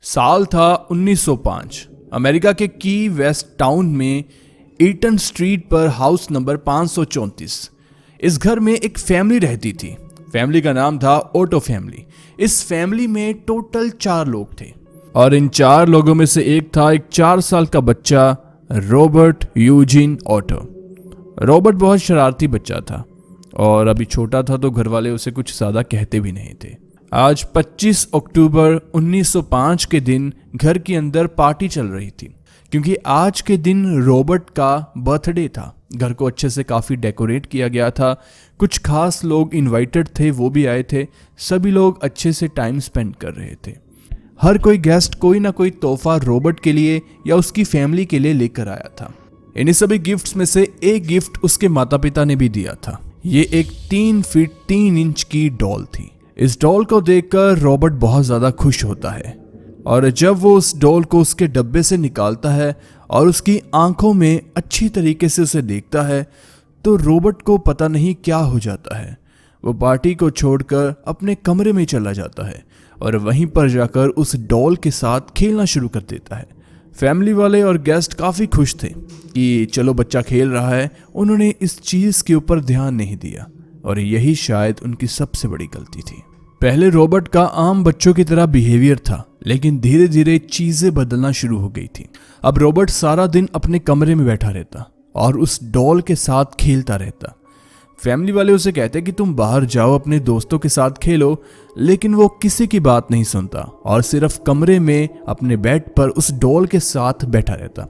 साल था 1905। अमेरिका के की वेस्ट टाउन में ईटन स्ट्रीट पर हाउस नंबर 534। इस घर में एक फैमिली रहती थी। फैमिली का नाम था ओटो फैमिली। इस फैमिली में टोटल 4 लोग थे और इन 4 लोगों में से एक था एक 4 साल का बच्चा रॉबर्ट यूजीन ओटो। रॉबर्ट बहुत शरारती बच्चा था और अभी छोटा था तो घर वाले उसे कुछ ज़्यादा कहते भी नहीं थे। आज 25 अक्टूबर 1905 के दिन घर के अंदर पार्टी चल रही थी क्योंकि आज के दिन रॉबर्ट का बर्थडे था। घर को अच्छे से काफ़ी डेकोरेट किया गया था। कुछ खास लोग इनवाइटेड थे, वो भी आए थे। सभी लोग अच्छे से टाइम स्पेंड कर रहे थे। हर कोई गेस्ट कोई ना कोई तोहफा रॉबर्ट के लिए या उसकी फैमिली के लिए लेकर आया था। इन्हीं सभी गिफ्ट्स में से एक गिफ्ट उसके माता पिता ने भी दिया था। ये एक 3 फीट 3 इंच की डॉल थी। इस डॉल को देखकर रॉबर्ट बहुत ज़्यादा खुश होता है और जब वो उस डॉल को उसके डब्बे से निकालता है और उसकी आंखों में अच्छी तरीके से उसे देखता है तो रॉबर्ट को पता नहीं क्या हो जाता है। वो पार्टी को छोड़कर अपने कमरे में चला जाता है और वहीं पर जाकर उस डॉल के साथ खेलना शुरू कर देता है। फैमिली वाले और गेस्ट काफ़ी खुश थे कि चलो बच्चा खेल रहा है। उन्होंने इस चीज़ के ऊपर ध्यान नहीं दिया और यही शायद उनकी सबसे बड़ी गलती थी। पहले रॉबर्ट का आम बच्चों की तरह बिहेवियर था, लेकिन धीरे धीरे चीजें बदलना शुरू हो गई थी। अब रॉबर्ट सारा दिन अपने कमरे में बैठा रहता और उस डॉल के साथ खेलता रहता। फैमिली वाले उसे कहते कि तुम बाहर जाओ अपने दोस्तों के साथ खेलो, लेकिन वो किसी की बात नहीं सुनता और सिर्फ कमरे में अपने बेड पर उस डॉल के साथ बैठा रहता।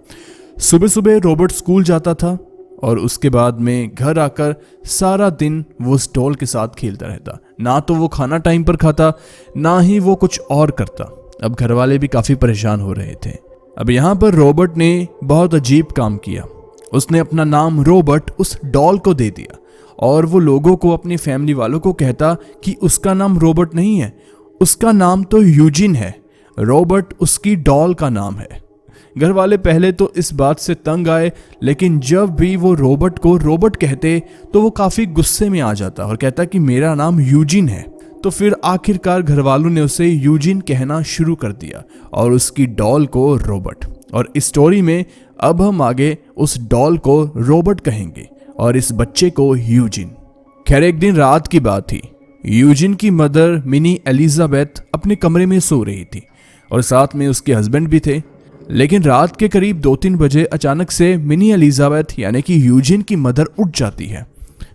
सुबह सुबह रॉबर्ट स्कूल जाता था और उसके बाद में घर आकर सारा दिन वो उस डॉल के साथ खेलता रहता। ना तो वो खाना टाइम पर खाता, ना ही वो कुछ और करता। अब घर वाले भी काफ़ी परेशान हो रहे थे। अब यहाँ पर रॉबर्ट ने बहुत अजीब काम किया। उसने अपना नाम रॉबर्ट उस डॉल को दे दिया और वो लोगों को, अपनी फैमिली वालों को कहता कि उसका नाम रॉबर्ट नहीं है, उसका नाम तो यूजिन है। रॉबर्ट उसकी डॉल का नाम है। घर वाले पहले तो इस बात से तंग आए, लेकिन जब भी वो रॉबर्ट को रॉबर्ट कहते तो वो काफ़ी गुस्से में आ जाता और कहता कि मेरा नाम यूजिन है। तो फिर आखिरकार घर वालों ने उसे यूजिन कहना शुरू कर दिया और उसकी डॉल को रॉबर्ट। और इस स्टोरी में अब हम आगे उस डॉल को रॉबर्ट कहेंगे और इस बच्चे को यूजिन। खैर, एक दिन रात की बात थी। यूजिन की मदर मिनी एलिजाबेथ अपने कमरे में सो रही थी और साथ में उसके हस्बैंड भी थे। लेकिन रात के करीब 2-3 बजे अचानक से मिनी एलिजाबेथ यानी कि यूजिन की मदर उठ जाती है।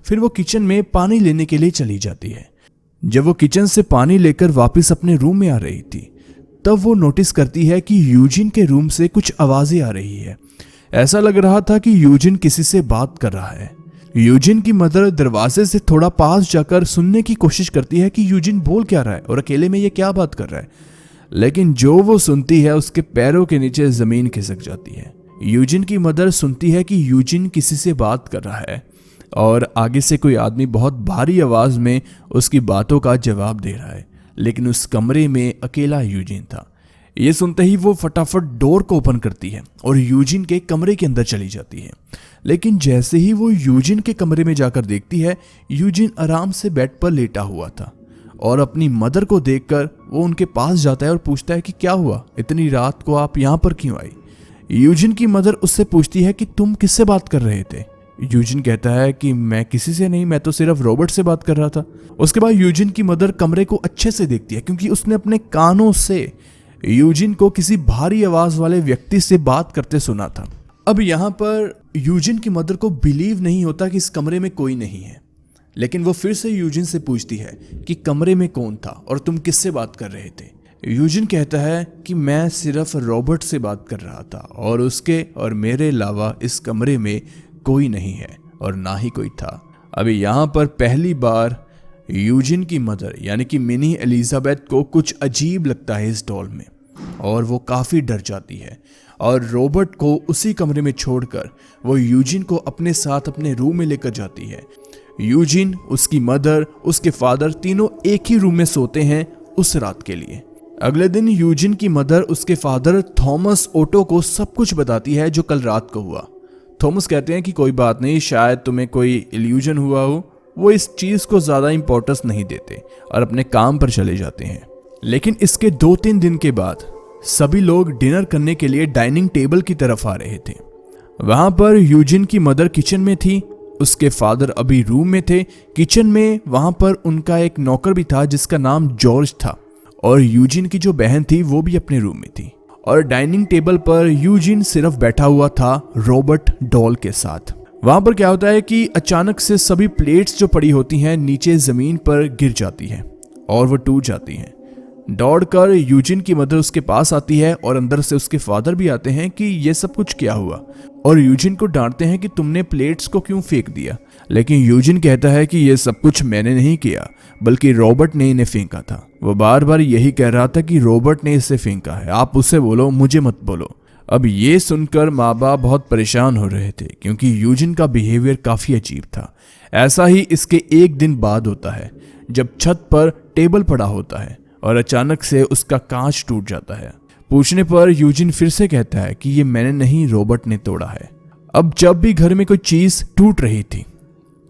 फिर वो किचन में पानी लेने के लिए चली जाती है। जब वो किचन से पानी लेकर वापस अपने रूम में आ रही थी तब वो नोटिस करती है कि यूजिन के रूम से कुछ आवाज़ें आ रही है। ऐसा लग रहा था कि यूजिन किसी से बात कर रहा है। यूजिन की मदर दरवाजे से थोड़ा पास जाकर सुनने की कोशिश करती है कि यूजिन बोल क्या रहा है और अकेले में ये क्या बात कर रहा है। लेकिन जो वो सुनती है उसके पैरों के नीचे ज़मीन खिसक जाती है। यूजिन की मदर सुनती है कि यूजिन किसी से बात कर रहा है और आगे से कोई आदमी बहुत भारी आवाज़ में उसकी बातों का जवाब दे रहा है, लेकिन उस कमरे में अकेला यूजिन था। ये सुनते ही वो फटाफट डोर को ओपन करती है और यूजिन के कमरे के अंदर चली जाती है। लेकिन जैसे ही वो यूजिन के कमरे में जाकर देखती है, यूजिन आराम से बेड पर लेटा हुआ था और अपनी मदर को देखकर वो उनके पास जाता है और पूछता है कि क्या हुआ, इतनी रात को आप यहाँ पर क्यों आई। यूजिन की मदर उससे पूछती है कि तुम किससे बात कर रहे थे। यूजिन कहता है कि मैं किसी से नहीं, मैं तो सिर्फ रॉबर्ट से बात कर रहा था। उसके बाद यूजिन की मदर कमरे को अच्छे से देखती है क्योंकि उसने अपने कानों से यूजिन को किसी भारी आवाज वाले व्यक्ति से बात करते सुना था। अब यहाँ पर यूजिन की मदर को बिलीव नहीं होता कि इस कमरे में कोई नहीं है, लेकिन वो फिर से यूजिन से पूछती है कि कमरे में कौन था और तुम किससे बात कर रहे थे। यूजिन कहता है कि मैं सिर्फ रॉबर्ट से बात कर रहा था और उसके और मेरे अलावा इस कमरे में कोई नहीं है और ना ही कोई था। अभी यहाँ पर पहली बार यूजिन की मदर यानी कि मिनी एलिजाबेथ को कुछ अजीब लगता है इस डॉल में और वो काफ़ी डर जाती है और रॉबर्ट को उसी कमरे में छोड़कर वो यूजिन को अपने साथ अपने रूम में लेकर जाती है। यूजिन, उसकी मदर, उसके फादर तीनों एक ही रूम में सोते हैं उस रात के लिए। अगले दिन यूजिन की मदर उसके फादर थॉमस ओटो को सब कुछ बताती है जो कल रात को हुआ। थॉमस कहते हैं कि कोई बात नहीं, शायद तुम्हें कोई इल्यूजन हुआ हो। वो इस चीज़ को ज़्यादा इंपॉर्टेंस नहीं देते और अपने काम पर चले जाते हैं। लेकिन इसके 2-3 दिन के बाद सभी लोग डिनर करने के लिए डाइनिंग टेबल की तरफ आ रहे थे। वहां पर यूजिन की मदर किचन में थी, उसके फादर अभी रूम में थे किचन में। वहां पर उनका एक नौकर भी था जिसका नाम जॉर्ज था, और यूजिन की जो बहन थी वो भी अपने रूम में थी। और डाइनिंग टेबल पर यूजिन सिर्फ बैठा हुआ था रॉबर्ट डॉल के साथ। वहां पर क्या होता है कि अचानक से सभी प्लेट्स जो पड़ी होती हैं नीचे जमीन पर गिर जाती हैं और वो टूट जाती हैं। दौड़कर यूजिन की मदर उसके पास आती है और अंदर से उसके फादर भी आते हैं कि ये सब कुछ क्या हुआ, और यूजिन को डांटते हैं कि तुमने प्लेट्स को क्यों फेंक दिया। लेकिन यूजिन कहता है कि ये सब कुछ मैंने नहीं किया, बल्कि रॉबर्ट ने इन्हें फेंका था। वो बार बार यही कह रहा था कि रॉबर्ट ने इसे फेंका है, आप उसे बोलो, मुझे मत बोलो। अब ये सुनकर माँ बाप बहुत परेशान हो रहे थे क्योंकि यूजिन का बिहेवियर काफी अजीब था। ऐसा ही इसके एक दिन बाद होता है जब छत पर टेबल पड़ा होता है और अचानक से उसका कांच टूट जाता है। पूछने पर यूजिन फिर से कहता है कि ये मैंने नहीं, रॉबर्ट ने तोड़ा है। अब जब भी घर में कोई चीज टूट रही थी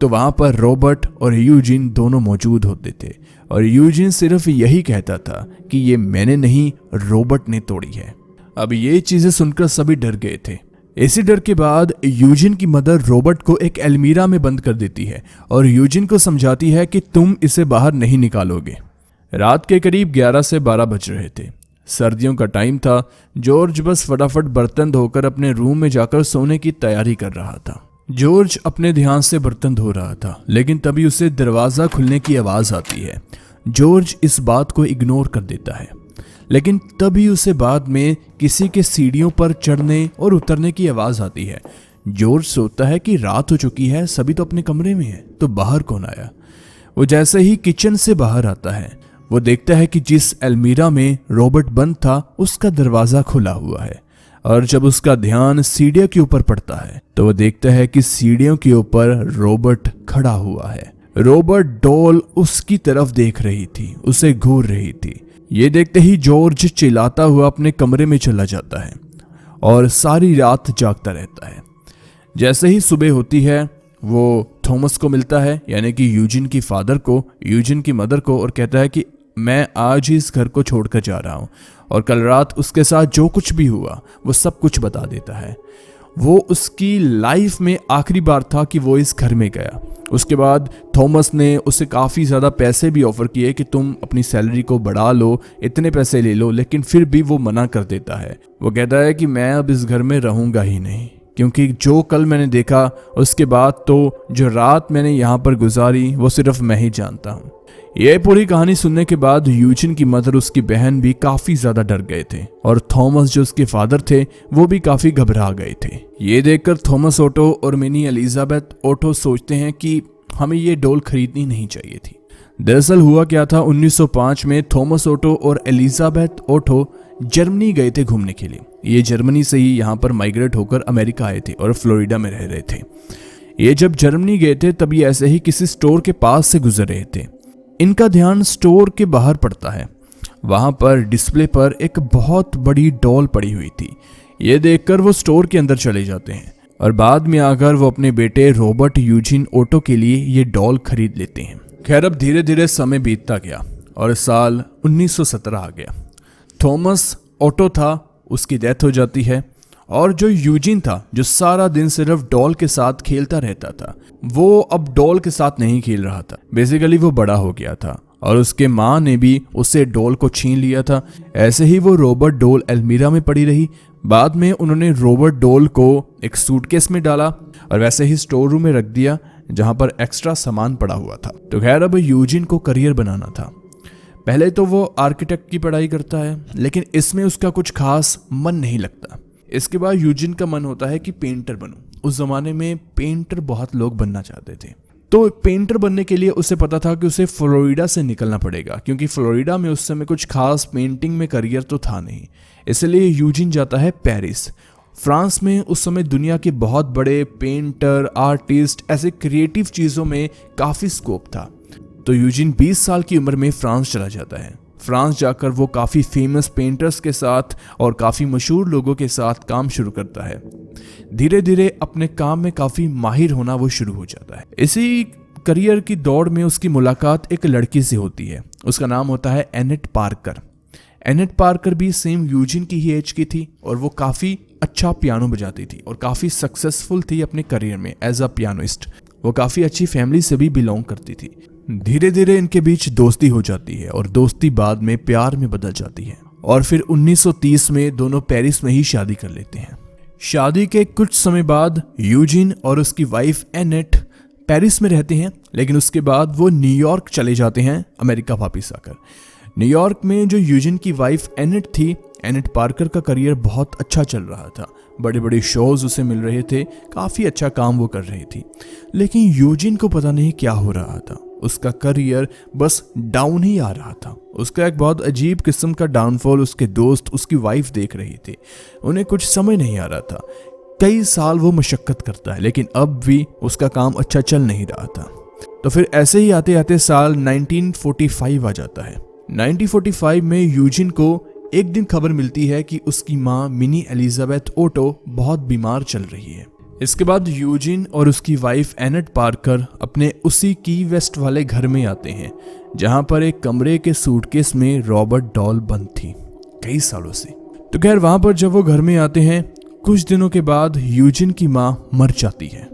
तो वहां पर रॉबर्ट और यूजिन दोनों मौजूद होते थे, और यूजिन सिर्फ यही कहता था कि ये मैंने नहीं, रॉबर्ट ने तोड़ी है। अब ये चीजें सुनकर सभी डर गए थे। इसी डर के बाद यूजिन की मदर रॉबर्ट को एक अलमीरा में बंद कर देती है और यूजिन को समझाती है कि तुम इसे बाहर नहीं निकालोगे। रात के करीब 11 से 12 बज रहे थे। सर्दियों का टाइम था। जॉर्ज बस फटाफट बर्तन धोकर अपने रूम में जाकर सोने की तैयारी कर रहा था। जॉर्ज अपने ध्यान से बर्तन धो रहा था, लेकिन तभी उसे दरवाजा खुलने की आवाज आती है। जॉर्ज इस बात को इग्नोर कर देता है, लेकिन तभी उसे बाद में किसी के सीढ़ियों पर चढ़ने और उतरने की आवाज आती है। जॉर्ज सोचता है कि रात हो चुकी है, सभी तो अपने कमरे में है, तो बाहर कौन आया। वो जैसे ही किचन से बाहर आता है वो देखता है कि जिस अलमीरा में रॉबर्ट बंद था उसका दरवाजा खुला हुआ है, और जब उसका ध्यान सीढ़ियों के ऊपर पड़ता है तो वो देखता है कि सीढ़ियों के ऊपर रॉबर्ट खड़ा हुआ है। रॉबर्ट डॉल उसकी तरफ देख रही थी, उसे घूर रही थी। ये देखते ही जॉर्ज चिल्लाता हुआ अपने कमरे में चला जाता है और सारी रात जागता रहता है। जैसे ही सुबह होती है वो थॉमस को मिलता है, यानी कि यूजिन की फादर को, यूजिन की मदर को, और कहता है कि मैं आज ही इस घर को छोड़कर जा रहा हूँ, और कल रात उसके साथ जो कुछ भी हुआ वो सब कुछ बता देता है। वो उसकी लाइफ में आखिरी बार था कि वो इस घर में गया। उसके बाद थॉमस ने उसे काफ़ी ज़्यादा पैसे भी ऑफर किए कि तुम अपनी सैलरी को बढ़ा लो, इतने पैसे ले लो, लेकिन फिर भी वो मना कर देता है। वो कहता है कि मैं अब इस घर में रहूँगा ही नहीं, क्योंकि जो कल मैंने देखा उसके बाद तो जो रात मैंने यहाँ पर गुजारी वो सिर्फ मैं ही जानता हूँ। यह पूरी कहानी सुनने के बाद यूजिन की मदर, उसकी बहन भी काफी ज्यादा डर गए थे, और थॉमस जो उसके फादर थे वो भी काफी घबरा गए थे। ये देखकर थॉमस ओटो और मिनी एलिजाबेथ ओटो सोचते हैं कि हमें ये डॉल खरीदनी नहीं चाहिए थी। दरअसल हुआ क्या था, 1905 में थॉमस ओटो और एलिजाबेथ ओटो जर्मनी गए थे घूमने के लिए। ये जर्मनी से ही यहाँ पर माइग्रेट होकर अमेरिका आए थे और फ्लोरिडा में रह रहे थे। ये जब जर्मनी गए थे तभी ऐसे ही किसी स्टोर के पास से गुजर रहे थे। इनका ध्यान स्टोर के बाहर पड़ता है। वहां पर डिस्प्ले पर एक बहुत बड़ी डॉल पड़ी हुई थी। ये देखकर वो स्टोर के अंदर चले जाते हैं और बाद में आकर वो अपने बेटे रॉबर्ट यूजिन ओटो के लिए ये डॉल खरीद लेते हैं। खैर, अब धीरे धीरे समय बीतता गया और साल 1917 आ गया। थॉमस ओटो था, उसकी डेथ हो जाती है, और जो यूजिन था, जो सारा दिन सिर्फ डॉल के साथ खेलता रहता था, वो अब डॉल के साथ नहीं खेल रहा था। बेसिकली वो बड़ा हो गया था और उसके माँ ने भी उससे डॉल को छीन लिया था। ऐसे ही वो रॉबर्ट डॉल अलमीरा में पड़ी रही। बाद में उन्होंने रॉबर्ट डॉल को एक सूटकेस में डाला और वैसे ही स्टोर रूम में रख दिया जहां पर एक्स्ट्रा सामान पड़ा हुआ था। तो खैर, अब यूजिन को करियर बनाना था। पहले तो वो आर्किटेक्ट की पढ़ाई करता है, लेकिन इसमें उसका कुछ खास मन नहीं लगता। इसके बाद यूजिन का मन होता है कि पेंटर बनूं। उस जमाने में पेंटर बहुत लोग बनना चाहते थे, तो पेंटर बनने के लिए उसे पता था कि उसे फ्लोरिडा से निकलना पड़ेगा, क्योंकि फ्लोरिडा में उस समय कुछ खास पेंटिंग में करियर तो था नहीं। इसलिए यूजिन जाता है पेरिस। फ्रांस में उस समय दुनिया के बहुत बड़े पेंटर, आर्टिस्ट, ऐसे क्रिएटिव चीज़ों में काफ़ी स्कोप था। तो यूजिन 20 साल की उम्र में फ्रांस चला जाता है। फ्रांस जाकर वो काफ़ी फेमस पेंटर्स के साथ और काफ़ी मशहूर लोगों के साथ काम शुरू करता है। धीरे धीरे अपने काम में काफ़ी माहिर होना वो शुरू हो जाता है। इसी करियर की दौड़ में उसकी मुलाकात एक लड़की से होती है। उसका नाम होता है एनेट पार्कर। एनेट पार्कर भी सेम यूजिन की ही एज की थी और वो काफ़ी अच्छा पियानो बजाती थी और काफ़ी सक्सेसफुल थी अपने करियर में एज अ पियानिस्ट। वो काफ़ी अच्छी फैमिली से भी बिलोंग करती थी। धीरे धीरे इनके बीच दोस्ती हो जाती है और दोस्ती बाद में प्यार में बदल जाती है और फिर 1930 में दोनों पेरिस में ही शादी कर लेते हैं। शादी के कुछ समय बाद यूजिन और उसकी वाइफ एनेट पेरिस में रहते हैं, लेकिन उसके बाद वो न्यूयॉर्क चले जाते हैं अमेरिका वापस आकर। न्यूयॉर्क में जो यूजिन की वाइफ एनेट थी, एनेट पार्कर का करियर बहुत अच्छा चल रहा था। बड़े बड़े शोज उसे मिल रहे थे, काफ़ी अच्छा काम वो कर रही थी। लेकिन यूजिन को पता नहीं क्या हो रहा था, उसका करियर बस डाउन ही आ रहा था। उसका एक बहुत अजीब किस्म का डाउनफॉल उसके दोस्त, उसकी वाइफ देख रही थी। उन्हें कुछ समझ नहीं आ रहा था। कई साल वो मशक्कत करता है, लेकिन अब भी उसका काम अच्छा चल नहीं रहा था। तो फिर ऐसे ही आते आते साल 1945 आ जाता है। 1945 में यूजिन को एक दिन खबर मिलती है कि उसकी माँ मिनी एलिजाबेथ ओटो बहुत बीमार चल रही है। इसके बाद यूजिन और उसकी वाइफ एनेट पार्कर अपने उसी की वेस्ट वाले घर में आते हैं, जहां पर एक कमरे के सूटकेस में रॉबर्ट डॉल बंद थी कई सालों से। तो खैर वहां पर जब वो घर में आते हैं, कुछ दिनों के बाद यूजिन की माँ मर जाती है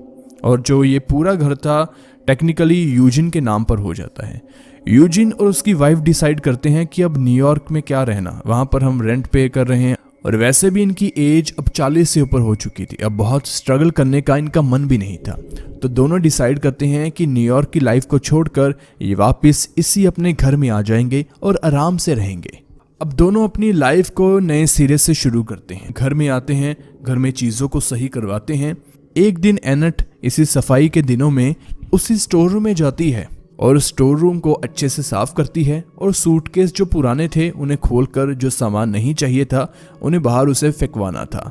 और जो ये पूरा घर था टेक्निकली यूजिन के नाम पर हो जाता है। यूजिन और उसकी वाइफ डिसाइड करते हैं कि अब न्यूयॉर्क में क्या रहना, वहां पर हम रेंट पे कर रहे हैं और वैसे भी इनकी एज अब 40 से ऊपर हो चुकी थी। अब बहुत स्ट्रगल करने का इनका मन भी नहीं था। तो दोनों डिसाइड करते हैं कि न्यूयॉर्क की लाइफ को छोड़कर ये वापस इसी अपने घर में आ जाएंगे और आराम से रहेंगे। अब दोनों अपनी लाइफ को नए सिरे से शुरू करते हैं। घर में आते हैं, घर में चीज़ों को सही करवाते हैं। एक दिन एनेट इसी सफाई के दिनों में उसी स्टोर रूम में जाती है और स्टोर रूम को अच्छे से साफ करती है और सूटकेस जो पुराने थे उन्हें खोलकर जो सामान नहीं चाहिए था उन्हें बाहर उसे फेंकवाना था।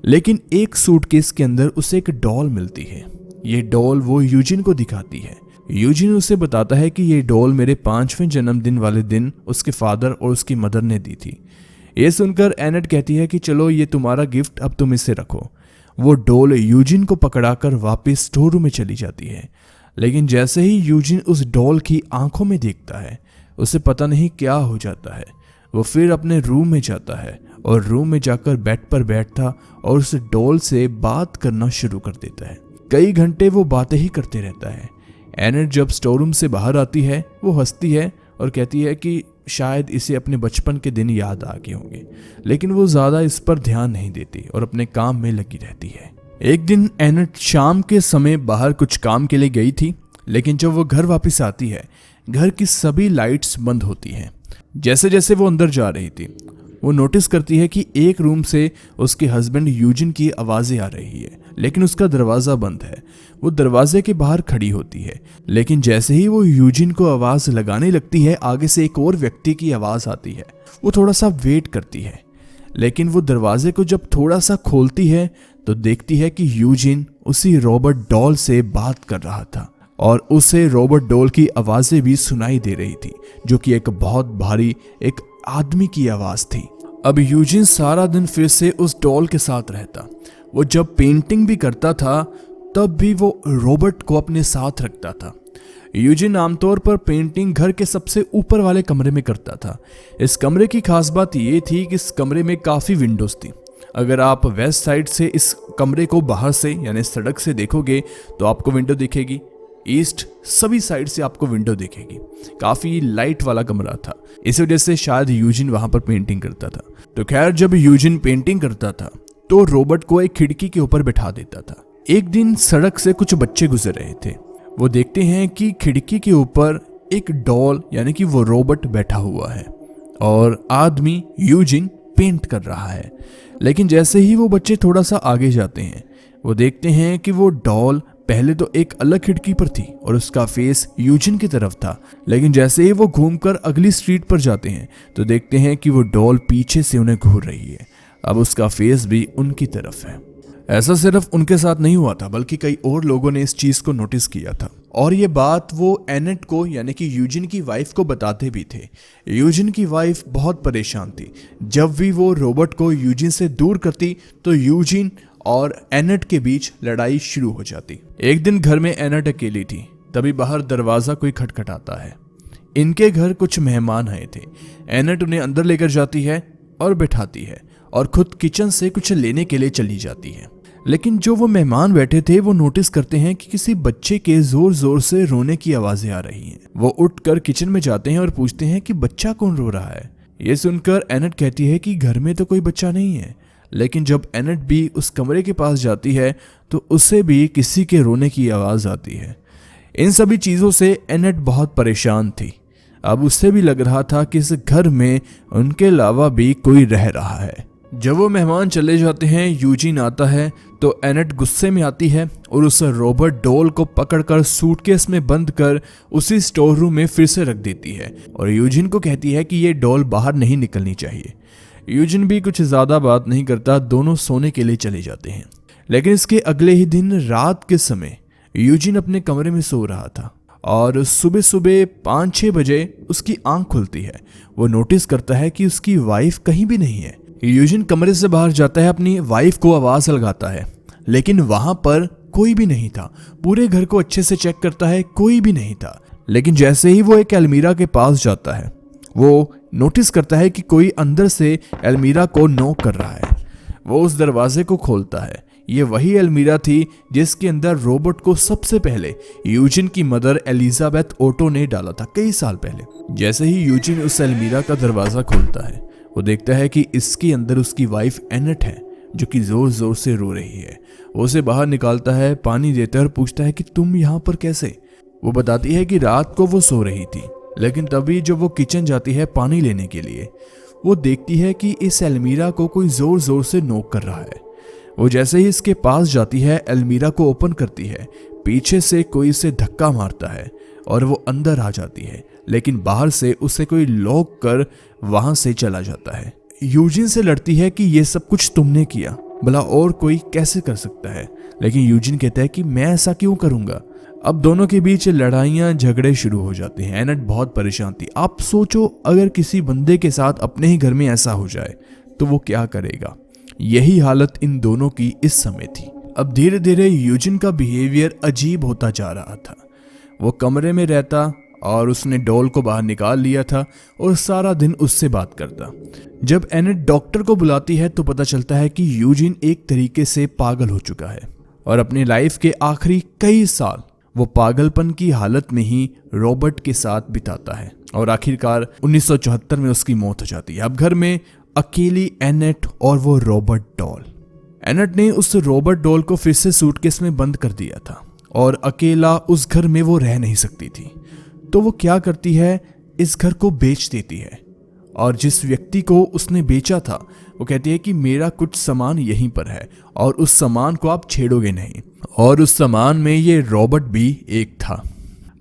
लेकिन एक सूटकेस के अंदर उसे एक डॉल मिलती है। ये डॉल वो यूजिन को दिखाती है। यूजिन उसे बताता है कि ये डॉल मेरे 5वें जन्मदिन वाले दिन उसके फादर और उसकी मदर ने दी थी। ये सुनकर एनेट कहती है कि चलो ये तुम्हारा गिफ्ट, अब तुम इसे रखो। वो डॉल यूजिन को पकड़ाकर वापस स्टोर रूम में चली जाती है। लेकिन जैसे ही यूजिन उस डॉल की आंखों में देखता है, उसे पता नहीं क्या हो जाता है। वो फिर अपने रूम में जाता है और रूम में जाकर बेड पर बैठता और उस डॉल से बात करना शुरू कर देता है। कई घंटे वो बातें ही करते रहता है। एनेट जब स्टोर रूम से बाहर आती है, वो हंसती है और कहती है कि शायद इसे अपने बचपन के दिन याद आ गए होंगे, लेकिन वो ज़्यादा इस पर ध्यान नहीं देती और अपने काम में लगी रहती है। एक दिन एनेट शाम के समय बाहर कुछ काम के लिए गई थी, लेकिन जब वो घर वापस आती है, घर की सभी लाइट्स बंद होती हैं। जैसे जैसे वो अंदर जा रही थी, वो नोटिस करती है कि एक रूम से उसके हस्बैंड यूजिन की आवाज़ें आ रही है, लेकिन उसका दरवाज़ा बंद है। वो दरवाजे के बाहर खड़ी होती है, लेकिन जैसे ही वो यूजिन को आवाज़ लगाने लगती है, आगे से एक और व्यक्ति की आवाज़ आती है। वो थोड़ा सा वेट करती है, लेकिन वो दरवाजे को जब थोड़ा सा खोलती है तो देखती है कि यूजिन उसी रॉबर्ट डॉल से बात कर रहा था और उसे रॉबर्ट डॉल की आवाज़ें भी सुनाई दे रही थी, जो कि एक बहुत भारी एक आदमी की आवाज़ थी। अब यूजिन सारा दिन फिर से उस डॉल के साथ रहता। वो जब पेंटिंग भी करता था तब भी वो रॉबर्ट को अपने साथ रखता था। यूजिन आमतौर पर पेंटिंग घर के सबसे ऊपर वाले कमरे में करता था। इस कमरे की खास बात ये थी कि इस कमरे में काफ़ी विंडोज़ थी। अगर आप वेस्ट साइड से इस कमरे को बाहर से यानी सड़क से देखोगे तो आपको विंडो दिखेगी, ईस्ट सभी साइड से आपको विंडो दिखेगी। काफ़ी लाइट वाला कमरा था, इस वजह से शायद यूजिन वहाँ पर पेंटिंग करता था। तो खैर जब यूजिन पेंटिंग करता था तो रॉबर्ट को एक खिड़की के ऊपर बैठा देता था। एक दिन सड़क से कुछ बच्चे गुजर रहे थे। वो देखते हैं कि खिड़की के ऊपर एक डॉल यानी कि वो रॉबर्ट बैठा हुआ है और आदमी यूजिन पेंट कर रहा है। लेकिन जैसे ही वो बच्चे थोड़ा सा आगे जाते हैं, वो देखते हैं कि वो डॉल पहले तो एक अलग खिड़की पर थी और उसका फेस यूजिन की तरफ था, लेकिन जैसे ही वो घूमकर अगली स्ट्रीट पर जाते हैं तो देखते हैं कि वो डॉल पीछे से उन्हें घूर रही है। अब उसका फेस भी उनकी तरफ है। ऐसा सिर्फ उनके साथ नहीं हुआ था, बल्कि कई और लोगों ने इस चीज को नोटिस किया था और ये बात वो एनेट को यानी कि यूजिन की वाइफ को बताते भी थे। यूजिन की वाइफ बहुत परेशान थी। जब भी वो रॉबर्ट को यूजिन से दूर करती तो यूजिन और एनेट के बीच लड़ाई शुरू हो जाती। एक दिन घर में एनेट अकेली थी, तभी बाहर दरवाजा कोई खटखटाता है। इनके घर कुछ मेहमान आए थे। एनेट उन्हें अंदर लेकर जाती है और बिठाती है और खुद किचन से कुछ लेने के लिए चली जाती है। लेकिन जो वो मेहमान बैठे थे वो नोटिस करते हैं कि किसी बच्चे के जोर जोर से रोने की आवाजें आ रही हैं। वो उठकर किचन में जाते हैं और पूछते हैं कि बच्चा कौन रो रहा है। ये सुनकर एनेट कहती है कि घर में तो कोई बच्चा नहीं है। लेकिन जब एनेट भी उस कमरे के पास जाती है तो उसे भी किसी के रोने की आवाज आती है। इन सभी चीजों से एनेट बहुत परेशान थी। अब उसे भी लग रहा था कि इस घर में उनके अलावा भी कोई रह रहा है। जब वो मेहमान चले जाते हैं, यूजिन आता है तो एनेट गुस्से में आती है और उस रॉबर्ट डॉल को पकड़कर सूटकेस में बंद कर उसी स्टोर रूम में फिर से रख देती है और यूजिन को कहती है कि ये डॉल बाहर नहीं निकलनी चाहिए। यूजिन भी कुछ ज्यादा बात नहीं करता, दोनों सोने के लिए चले जाते हैं। लेकिन इसके अगले ही दिन रात के समय यूजिन अपने कमरे में सो रहा था और सुबह सुबह 5-6 बजे उसकी आंख खुलती है। वो नोटिस करता है कि उसकी वाइफ कहीं भी नहीं है। यूजिन कमरे से बाहर जाता है, अपनी वाइफ को आवाज लगाता है, लेकिन वहां पर कोई भी नहीं था। पूरे घर को अच्छे से चेक करता है, कोई भी नहीं था। लेकिन जैसे ही वो एक अलमीरा के पास जाता है, वो नोटिस करता है कि कोई अंदर से अलमीरा को नॉक कर रहा है। वो उस दरवाजे को खोलता है। ये वही अलमीरा थी जिसके अंदर रॉबर्ट को सबसे पहले यूजिन की मदर एलिजाबेथ ओटो ने डाला था कई साल पहले। जैसे ही यूजिन उस अलमीरा का दरवाजा खोलता है, वो देखता है कि इसके अंदर उसकी वाइफ एनेट है जो कि जोर जोर से रो रही है। वो उसे बाहर निकालता है, पानी देता है और पूछता है कि तुम यहाँ पर कैसे। वो बताती है कि रात को वो सो रही थी। लेकिन तभी जब वो किचन जाती है पानी लेने के लिए, वो देखती है कि इस अलमीरा को कोई जोर जोर से नॉक कर रहा है। वो जैसे ही इसके पास जाती है, अलमीरा को ओपन करती है, पीछे से कोई इसे धक्का मारता है और वो अंदर आ जाती है। लेकिन बाहर से उसे कोई लॉक कर वहां से चला जाता है। यूजिन से लड़ती है कि ये सब कुछ तुमने किया, भला और कोई कैसे कर सकता है। लेकिन यूजिन कहता है कि मैं ऐसा क्यों करूंगा। अब दोनों के बीच लड़ाइयां झगड़े शुरू हो जाते हैं। एनेट बहुत परेशान थी। आप सोचो, अगर किसी बंदे के साथ अपने ही घर में ऐसा हो जाए तो वो क्या करेगा। यही हालत इन दोनों की इस समय थी। अब धीरे धीरे यूजिन का बिहेवियर अजीब होता जा रहा था। वो कमरे में रहता और उसने डॉल को बाहर निकाल लिया था और सारा दिन उससे बात करता। जब एनेट डॉक्टर को बुलाती है तो पता चलता है कि यूजिन एक तरीके से पागल हो चुका है और अपनी लाइफ के आखिरी कई साल वो पागलपन की हालत में ही रॉबर्ट के साथ बिताता है और आखिरकार 1974 में उसकी मौत हो जाती है। अब घर में अकेली एनेट और वो रॉबर्ट डॉल। एनेट ने उस रॉबर्ट डॉल को फिर से सूटकेस में बंद कर दिया था और अकेला उस घर में वो रह नहीं सकती थी। तो वो क्या करती है, इस घर को बेच देती है और जिस व्यक्ति को उसने बेचा था वो कहती है कि मेरा कुछ सामान यहीं पर है और उस सामान को आप छेड़ोगे नहीं। और उस सामान में ये रॉबर्ट भी एक था।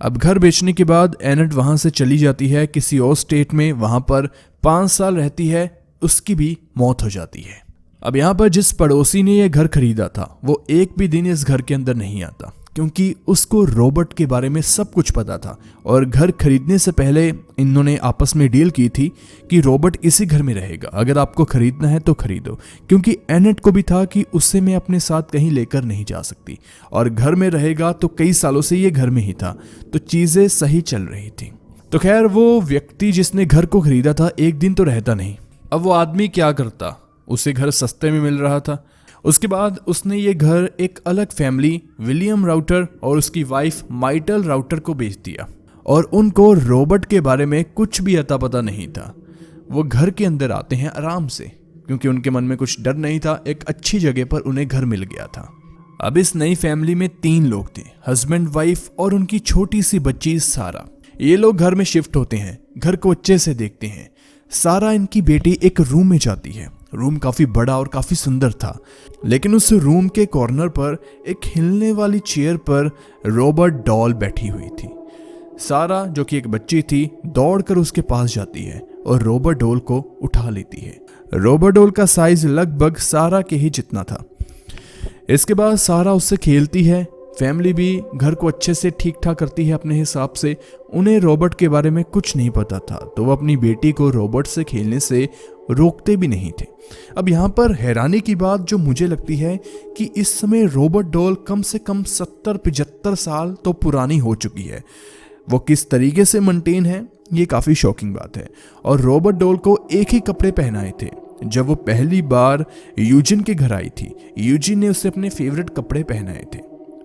अब घर बेचने के बाद एनेट वहां से चली जाती है किसी और स्टेट में। वहां पर 5 साल रहती है, उसकी भी मौत हो जाती है। अब यहाँ पर जिस पड़ोसी ने यह घर खरीदा था वो एक भी दिन इस घर के अंदर नहीं आता, क्योंकि उसको रॉबर्ट के बारे में सब कुछ पता था और घर खरीदने से पहले इन्होंने आपस में डील की थी कि रॉबर्ट इसी घर में रहेगा, अगर आपको खरीदना है तो खरीदो। क्योंकि एनेट को भी था कि उससे मैं अपने साथ कहीं लेकर नहीं जा सकती और घर में रहेगा तो कई सालों से ये घर में ही था, तो चीजें सही चल रही थी। तो खैर, वो व्यक्ति जिसने घर को खरीदा था एक दिन तो रहता नहीं। अब वो आदमी क्या करता, उसे घर सस्ते में मिल रहा था। उसके बाद उसने ये घर एक अलग फैमिली विलियम राउटर और उसकी वाइफ माइटल राउटर को बेच दिया और उनको रॉबर्ट के बारे में कुछ भी अता पता नहीं था। वो घर के अंदर आते हैं आराम से, क्योंकि उनके मन में कुछ डर नहीं था। एक अच्छी जगह पर उन्हें घर मिल गया था। अब इस नई फैमिली में 3 लोग थे, हस्बैंड, वाइफ और उनकी छोटी सी बच्ची सारा। ये लोग घर में शिफ्ट होते हैं, घर को अच्छे से देखते हैं। सारा, इनकी बेटी, एक रूम में जाती है। रूम काफी बड़ा और काफी सुंदर था, लेकिन उस रूम के कॉर्नर पर एक हिलने वाली चेयर पर रॉबर्ट डॉल बैठी हुई थी। सारा, जो कि एक बच्ची थी, दौड़कर उसके पास जाती है और रॉबर्ट डॉल को उठा लेती है। रॉबर्ट डॉल का साइज लगभग सारा के ही जितना था। इसके बाद सारा उससे खेलती है। फैमिली भी घर को अच्छे से ठीक ठाक करती है अपने हिसाब से। उन्हें रॉबर्ट के बारे में कुछ नहीं पता था, तो वो अपनी बेटी को रॉबर्ट से खेलने से रोकते भी नहीं थे। अब यहाँ पर हैरानी की बात जो मुझे लगती है कि इस समय रॉबर्ट डॉल कम से कम 70-75 साल तो पुरानी हो चुकी है। वो किस तरीके से मेंटेन है, ये काफ़ी शॉकिंग बात है। और रॉबर्ट डॉल को एक ही कपड़े पहनाए थे। जब वो पहली बार यूजिन के घर आई थी, यूजिन ने उसे अपने फेवरेट कपड़े पहनाए थे।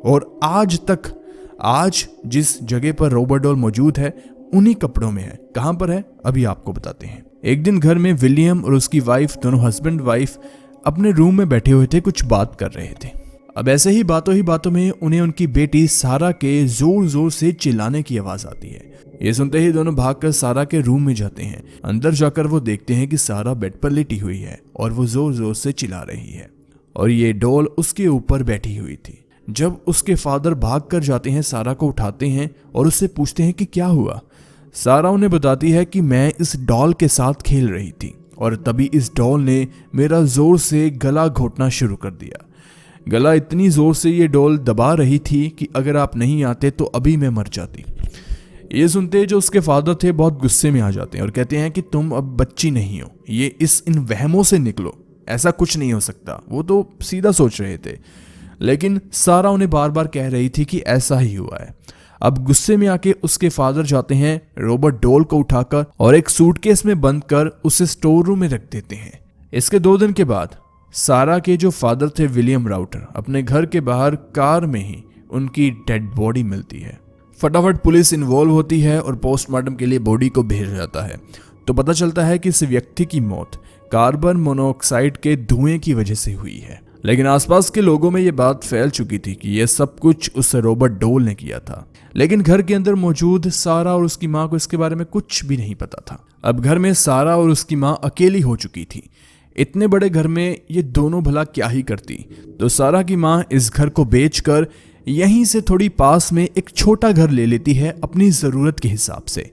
और आज तक, आज जिस जगह पर रॉबर्ट डॉल मौजूद है उन्हीं कपड़ों में है। कहाँ पर है अभी आपको बताते हैं। एक दिन घर में विलियम और उसकी वाइफ, दोनों हस्बैंड वाइफ अपने रूम में बैठे हुए थे, कुछ बात कर रहे थे। अब ऐसे ही बातों में उन्हें उनकी बेटी सारा के जोर जोर से चिल्लाने की आवाज आती है। ये सुनते ही दोनों भागकर सारा के रूम में जाते हैं। अंदर जाकर वो देखते हैं कि सारा बेड पर लेटी हुई है और वो जोर जोर से चिल्ला रही है और ये डॉल उसके ऊपर बैठी हुई थी। जब उसके फादर भागकर जाते हैं, सारा को उठाते हैं और उससे पूछते हैं कि क्या हुआ। सारा उन्हें बताती है कि मैं इस डॉल के साथ खेल रही थी और तभी इस डॉल ने मेरा जोर से गला घोटना शुरू कर दिया। गला इतनी जोर से ये डॉल दबा रही थी कि अगर आप नहीं आते तो अभी मैं मर जाती। ये सुनते जो उसके फादर थे बहुत गुस्से में आ जाते हैं और कहते हैं कि तुम अब बच्ची नहीं हो, ये इन वहमों से निकलो, ऐसा कुछ नहीं हो सकता। वो तो सीधा सोच रहे थे, लेकिन सारा उन्हें बार बार कह रही थी कि ऐसा ही हुआ है। अब गुस्से में आके उसके फादर जाते हैं, रॉबर्ट डॉल को उठाकर और एक सूटकेस में बंद कर उसे स्टोर रूम में रख देते हैं। इसके 2 दिन के बाद सारा के जो फादर थे विलियम राउटर, अपने घर के बाहर कार में ही उनकी डेड बॉडी मिलती है। फटाफट पुलिस इन्वॉल्व होती है और पोस्टमार्टम के लिए बॉडी को भेजा जाता है। तो पता चलता है कि इस व्यक्ति की मौत कार्बन मोनोऑक्साइड के धुएं की वजह से हुई है। लेकिन आसपास के लोगों में ये बात फैल चुकी थी कि यह सब कुछ उस रॉबर्ट डॉल ने किया था। लेकिन घर के अंदर मौजूद सारा और उसकी मां को इसके बारे में कुछ भी नहीं पता था। अब घर में सारा और उसकी मां अकेली हो चुकी थी। इतने बड़े घर में ये दोनों भला क्या ही करती। तो सारा की मां इस घर को बेचकर यहीं से थोड़ी पास में एक छोटा घर ले लेती है अपनी ज़रूरत के हिसाब से।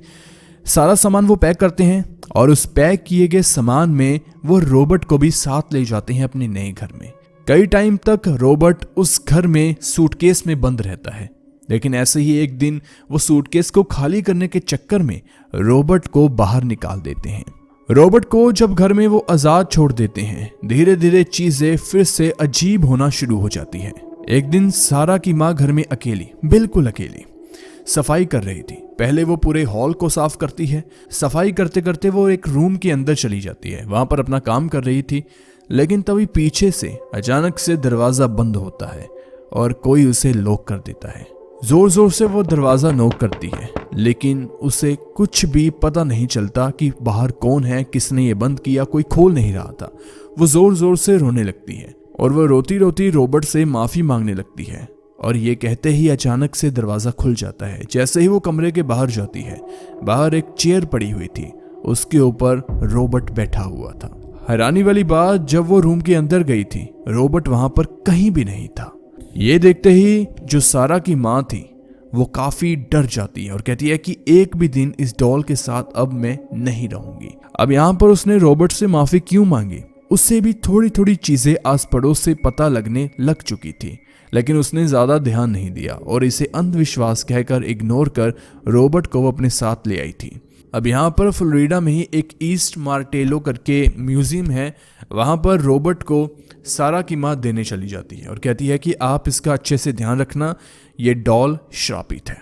सारा सामान वो पैक करते हैं और उस पैक किए गए सामान में वो रॉबर्ट को भी साथ ले जाते हैं अपने नए घर में। कई टाइम तक रॉबर्ट उस घर में सूटकेस में बंद रहता है, लेकिन ऐसे ही एक दिन वो सूटकेस को खाली करने के चक्कर में रॉबर्ट को बाहर निकाल देते हैं। रॉबर्ट को जब घर में वो आजाद छोड़ देते हैं, धीरे धीरे चीजें फिर से अजीब होना शुरू हो जाती है। एक दिन सारा की माँ घर में अकेली, बिल्कुल अकेली सफाई कर रही थी। पहले वो पूरे हॉल को साफ करती है। सफाई करते करते वो एक रूम के अंदर चली जाती है, वहां पर अपना काम कर रही थी। लेकिन तभी पीछे से अचानक से दरवाजा बंद होता है और कोई उसे लॉक कर देता है। जोर जोर से वो दरवाजा नॉक करती है, लेकिन उसे कुछ भी पता नहीं चलता कि बाहर कौन है, किसने ये बंद किया, कोई खोल नहीं रहा था। वो जोर जोर से रोने लगती है और वो रोती रोती रॉबर्ट से माफी मांगने लगती है और ये कहते ही अचानक से दरवाजा खुल जाता है। जैसे ही वो कमरे के बाहर जाती है, बाहर एक चेयर पड़ी हुई थी, उसके ऊपर रॉबर्ट बैठा हुआ था। हैरानी वाली बात, जब वो रूम के अंदर गई थी, रॉबर्ट वहां पर कहीं भी नहीं था। ये देखते ही जो सारा की माँ थी वो काफी डर जाती है और कहती है कि एक भी दिन इस डॉल के साथ अब मैं नहीं रहूंगी। अब यहाँ पर उसने रॉबर्ट से माफी क्यों मांगी? उससे भी थोड़ी थोड़ी चीजें आस पड़ोस से पता लगने लग चुकी थी, लेकिन उसने ज्यादा ध्यान नहीं दिया और इसे अंधविश्वास कहकर इग्नोर कर रॉबर्ट को अपने साथ ले आई थी। अब यहाँ पर फ्लोरिडा में ही एक ईस्ट मार्टेलो करके म्यूजियम है, वहाँ पर रॉबर्ट को सारा की माँ देने चली जाती है और कहती है कि आप इसका अच्छे से ध्यान रखना, ये डॉल श्रापित है।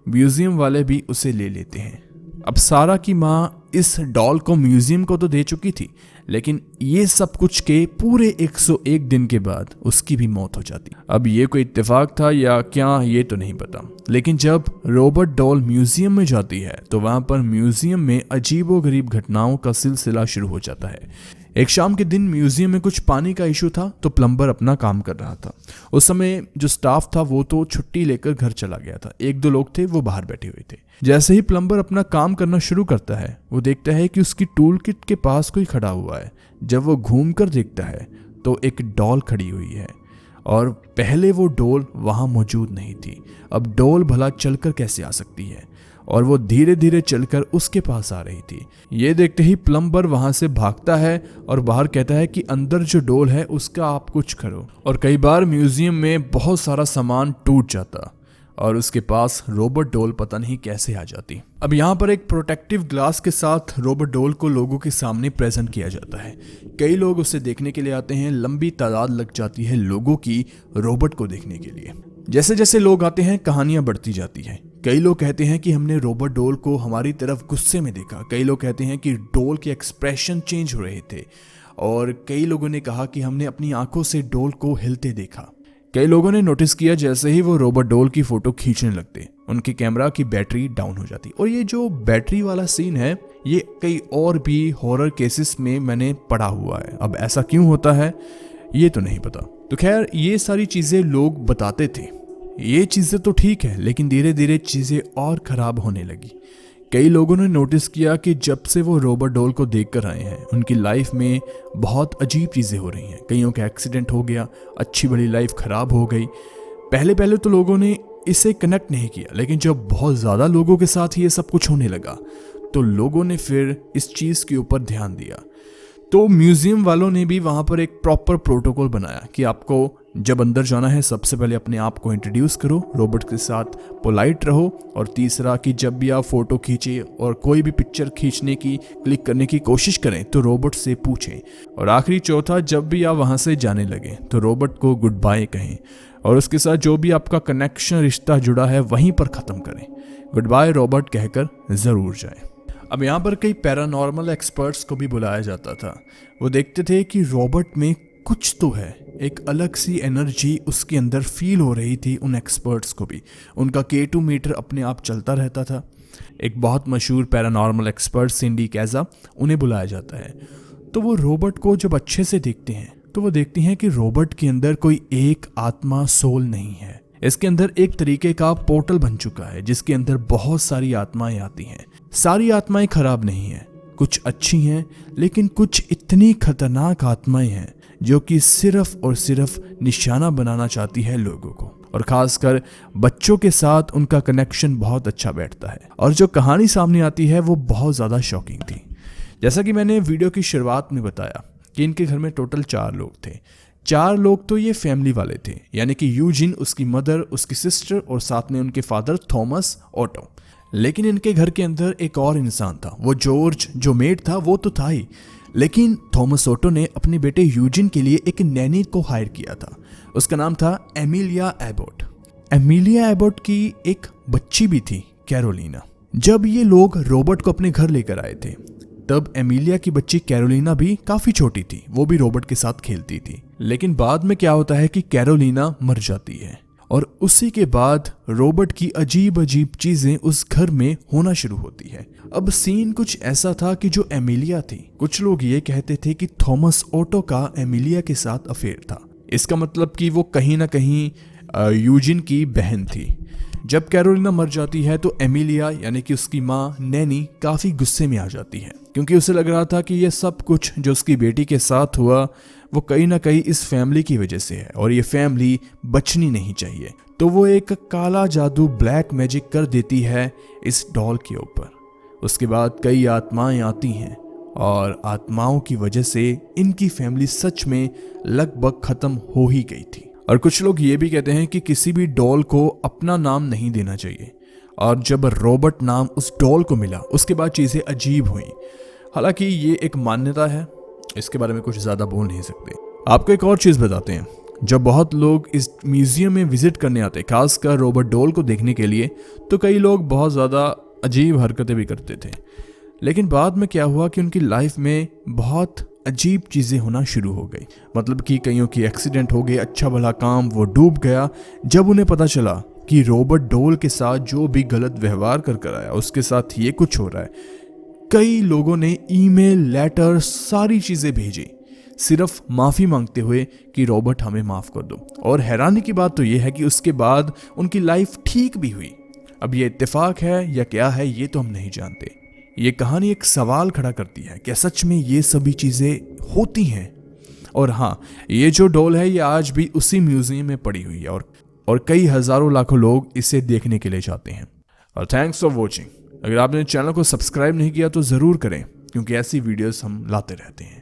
म्यूजियम वाले भी उसे ले लेते हैं। अब सारा की माँ इस डॉल को म्यूजियम को तो दे चुकी थी, लेकिन ये सब कुछ के पूरे 101 दिन के बाद उसकी भी मौत हो जाती। अब ये कोई इत्तेफाक था या क्या, ये तो नहीं पता, लेकिन जब रॉबर्ट डॉल म्यूजियम में जाती है तो वहां पर म्यूजियम में अजीबोगरीब घटनाओं का सिलसिला शुरू हो जाता है। एक शाम के दिन म्यूजियम में कुछ पानी का इशू था, तो प्लम्बर अपना काम कर रहा था। उस समय जो स्टाफ था वो तो छुट्टी लेकर घर चला गया था। 1-2 लोग थे, वो बाहर बैठे हुए थे। जैसे ही प्लम्बर अपना काम करना शुरू करता है, वो देखता है कि उसकी टूल किट के पास कोई खड़ा हुआ है। जब वो घूम कर देखता है तो एक डॉल खड़ी हुई है और पहले वो डॉल वहां मौजूद नहीं थी। अब डॉल भला चलकर कैसे आ सकती है? और वो धीरे धीरे चलकर उसके पास आ रही थी। ये देखते ही प्लम्बर वहां से भागता है और बाहर कहता है कि अंदर जो डॉल है उसका आप कुछ करो। और कई बार म्यूजियम में बहुत सारा सामान टूट जाता और उसके पास रॉबर्ट डॉल पता नहीं कैसे आ जाती। अब यहाँ पर एक प्रोटेक्टिव ग्लास के साथ रॉबर्ट डॉल को लोगों के सामने प्रेजेंट किया जाता है। कई लोग उसे देखने के लिए आते हैं। लंबी तादाद लग जाती है लोगों की रॉबर्ट को देखने के लिए। जैसे जैसे लोग आते हैं, कहानियां बढ़ती जाती है। कई लोग कहते हैं कि हमने रोबोट डॉल को हमारी तरफ गुस्से में देखा। कई लोग कहते हैं कि डॉल के एक्सप्रेशन चेंज हो रहे थे और कई लोगों ने कहा कि हमने अपनी आंखों से डॉल को हिलते देखा। कई लोगों ने नोटिस किया जैसे ही वो रोबोट डॉल की फोटो खींचने लगते उनके कैमरा की बैटरी डाउन हो जाती। और ये जो बैटरी वाला सीन है ये कई और भी हॉरर केसेस में मैंने पढ़ा हुआ है। अब ऐसा क्यों होता है ये तो नहीं पता। तो खैर ये सारी चीजें लोग बताते थे। ये चीजें तो ठीक है, लेकिन धीरे धीरे चीजें और खराब होने लगी। कई लोगों ने नोटिस किया कि जब से वो रोबोट डॉल को देख कर आए हैं उनकी लाइफ में बहुत अजीब चीज़ें हो रही हैं। कईयों का एक्सीडेंट हो गया, अच्छी बड़ी लाइफ खराब हो गई। पहले तो लोगों ने इसे कनेक्ट नहीं किया, लेकिन जब बहुत ज़्यादा लोगों के साथ ये सब कुछ होने लगा तो लोगों ने फिर इस चीज़ के ऊपर ध्यान दिया। तो म्यूजियम वालों ने भी वहाँ पर एक प्रॉपर प्रोटोकॉल बनाया कि आपको जब अंदर जाना है सबसे पहले अपने आप को इंट्रोड्यूस करो, रोबोट के साथ पोलाइट रहो, और तीसरा कि जब भी आप फोटो खींचे और कोई भी पिक्चर खींचने की क्लिक करने की कोशिश करें तो रोबोट से पूछें, और आखिरी चौथा जब भी आप वहाँ से जाने लगे तो रोबोट को गुड बाय कहें और उसके साथ जो भी आपका कनेक्शन रिश्ता जुड़ा है वहीं पर ख़त्म करें। गुड बाय रोबोट कहकर ज़रूर जाएं। अब यहाँ पर कई पैरानॉर्मल एक्सपर्ट्स को भी बुलाया जाता था। वो देखते थे कि रोबोट में कुछ तो है, एक अलग सी एनर्जी उसके अंदर फील हो रही थी उन एक्सपर्ट्स को भी। उनका K2 मीटर अपने आप चलता रहता था। एक बहुत मशहूर पैरानॉर्मल एक्सपर्ट सिंडी कैजा, उन्हें बुलाया जाता है। तो वो रोबोट को जब अच्छे से देखते हैं तो वो देखते हैं कि रोबोट के अंदर कोई एक आत्मा, सोल नहीं है। इसके अंदर एक तरीके का पोर्टल बन चुका है जिसके अंदर बहुत सारी आत्माएं आती हैं। सारी आत्माएं खराब नहीं हैं, कुछ अच्छी हैं, लेकिन कुछ इतनी खतरनाक आत्माएं हैं जो कि सिर्फ और सिर्फ निशाना बनाना चाहती है लोगों को, और खासकर बच्चों के साथ उनका कनेक्शन बहुत अच्छा बैठता है। और जो कहानी सामने आती है वो बहुत ज़्यादा शॉकिंग थी। जैसा कि मैंने वीडियो की शुरुआत में बताया कि इनके घर में टोटल 4 लोग थे। 4 लोग तो ये फैमिली वाले थे, यानी कि यूजिन, उसकी मदर, उसकी सिस्टर और साथ में उनके फादर थॉमस ऑटो। लेकिन इनके घर के अंदर एक और इंसान था, वो जॉर्ज जो मेड था वो तो था ही, लेकिन थॉमस ऑटो ने अपने बेटे यूजिन के लिए एक नैनी को हायर किया था। उसका नाम था एमिलिया एबोट। एमिलिया एबोट की एक बच्ची भी थी, कैरोलिना। जब ये लोग रोबोट को अपने घर लेकर आए थे तब एमिलिया की बच्ची कैरोलिना भी काफी छोटी थी, वो भी रोबोट के साथ खेलती थी। लेकिन बाद में क्या होता है कि कैरोलिना मर जाती है और उसी के बाद रोबोट की अजीब अजीब चीजें उस घर में होना शुरू होती है। अब सीन कुछ ऐसा था कि जो एमिलिया थी, कुछ लोग ये कहते थे कि थॉमस ऑटो का एमिलिया के साथ अफेयर था। इसका मतलब कि वो कहीं ना कहीं यूजिन की बहन थी। जब कैरोलिना मर जाती है तो एमिलिया यानी कि उसकी माँ नैनी काफ़ी गुस्से में आ जाती है, क्योंकि उसे लग रहा था कि ये सब कुछ जो उसकी बेटी के साथ हुआ वो कहीं ना कहीं इस फैमिली की वजह से है और ये फैमिली बचनी नहीं चाहिए। तो वो एक काला जादू, ब्लैक मैजिक कर देती है इस डॉल के ऊपर। उसके बाद कई आत्माएं आती हैं और आत्माओं की वजह से इनकी फैमिली सच में लगभग ख़त्म हो ही गई थी। और कुछ लोग ये भी कहते हैं कि किसी भी डॉल को अपना नाम नहीं देना चाहिए, और जब रोबोट नाम उस डॉल को मिला उसके बाद चीज़ें अजीब हुई। हालांकि ये एक मान्यता है, इसके बारे में कुछ ज़्यादा बोल नहीं सकते। आपको एक और चीज़ बताते हैं, जब बहुत लोग इस म्यूज़ियम में विजिट करने आते, खासकर रोबोट डॉल को देखने के लिए, तो कई लोग बहुत ज़्यादा अजीब हरकतें भी करते थे। लेकिन बाद में क्या हुआ कि उनकी लाइफ में बहुत अजीब चीज़ें होना शुरू हो गई। मतलब कि कईयों की एक्सीडेंट हो गए, अच्छा भला काम वो डूब गया जब उन्हें पता चला कि रोबोट डॉल के साथ जो भी गलत व्यवहार कर आया उसके साथ ये कुछ हो रहा है। कई लोगों ने ईमेल, लेटर, सारी चीज़ें भेजी सिर्फ माफ़ी मांगते हुए कि रोबोट हमें माफ़ कर दो। और हैरानी की बात तो ये है कि उसके बाद उनकी लाइफ ठीक भी हुई। अब ये इत्तेफाक है या क्या है ये तो हम नहीं जानते। ये कहानी एक सवाल खड़ा करती है, क्या सच में ये सभी चीज़ें होती हैं? और हाँ, ये जो डॉल है ये आज भी उसी म्यूजियम में पड़ी हुई है और कई हज़ारों लाखों लोग इसे देखने के लिए जाते हैं। और थैंक्स फॉर वॉचिंग। अगर आपने चैनल को सब्सक्राइब नहीं किया तो ज़रूर करें, क्योंकि ऐसी वीडियोस हम लाते रहते हैं।